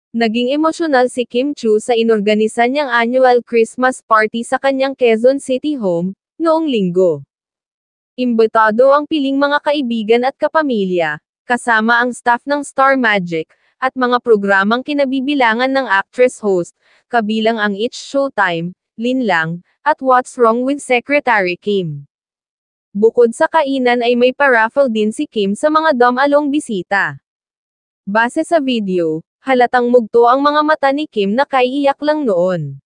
Naging emosyonal si Kim Chu sa inorganisa niyang annual Christmas party sa kanyang Quezon City home, noong Linggo. Imbitado ang piling mga kaibigan at kapamilya, kasama ang staff ng Star Magic, at mga programang kinabibilangan ng actress-host, kabilang ang It's Showtime, Linlang, at What's Wrong with Secretary Kim. Bukod sa kainan ay may paraffle din si Kim sa mga dum-along bisita. Base sa video, halatang mugto ang mga mata ni Kim na kaiiyak lang noon.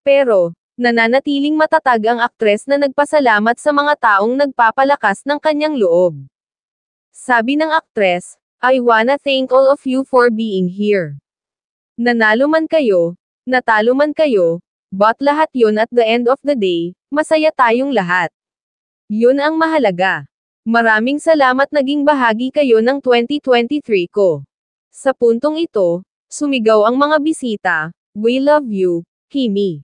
Pero, nananatiling matatag ang aktres na nagpasalamat sa mga taong nagpapalakas ng kanyang loob. Sabi ng aktres, "I wanna thank all of you for being here. Nanalo man kayo, natalo man kayo, but lahat yun at the end of the day, masaya tayong lahat. Yun ang mahalaga. Maraming salamat naging bahagi kayo ng 2023 ko." Sa puntong ito, sumigaw ang mga bisita, "We love you, Kimmy."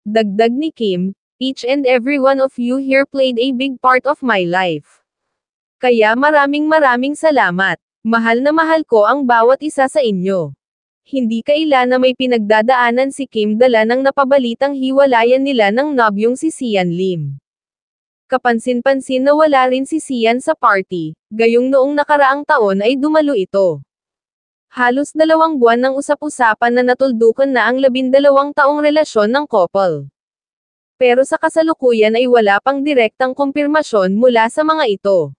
Dagdag ni Kim, "Each and every one of you here played a big part of my life. Kaya maraming salamat. Mahal na mahal ko ang bawat isa sa inyo." Hindi kaila na may pinagdadaanan si Kim dala ng napabalitang hiwalayan nila ng nobyong si Sian Lim. Kapansin-pansin na wala rin si Sian sa party, gayong noong nakaraang taon ay dumalo ito. Halos 2 buwan ng usap-usapan na natuldukan na ang 12 taong relasyon ng couple. Pero sa kasalukuyan ay wala pang direktang kumpirmasyon mula sa mga ito.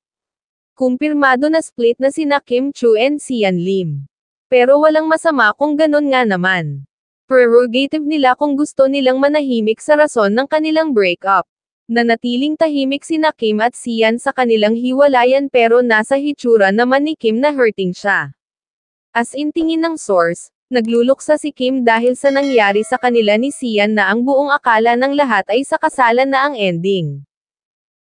Kumpirmado na split na sina Kim Chu and Sian Lim. Pero walang masama kung ganon nga naman. Prerogative nila kung gusto nilang manahimik sa rason ng kanilang breakup. Nanatiling tahimik sina Kim at Sian sa kanilang hiwalayan pero nasa hitsura naman ni Kim na hurting siya. As in tingin ng source, nagluluksa si Kim dahil sa nangyari sa kanila ni Sian na ang buong akala ng lahat ay sa kasalan na ang ending.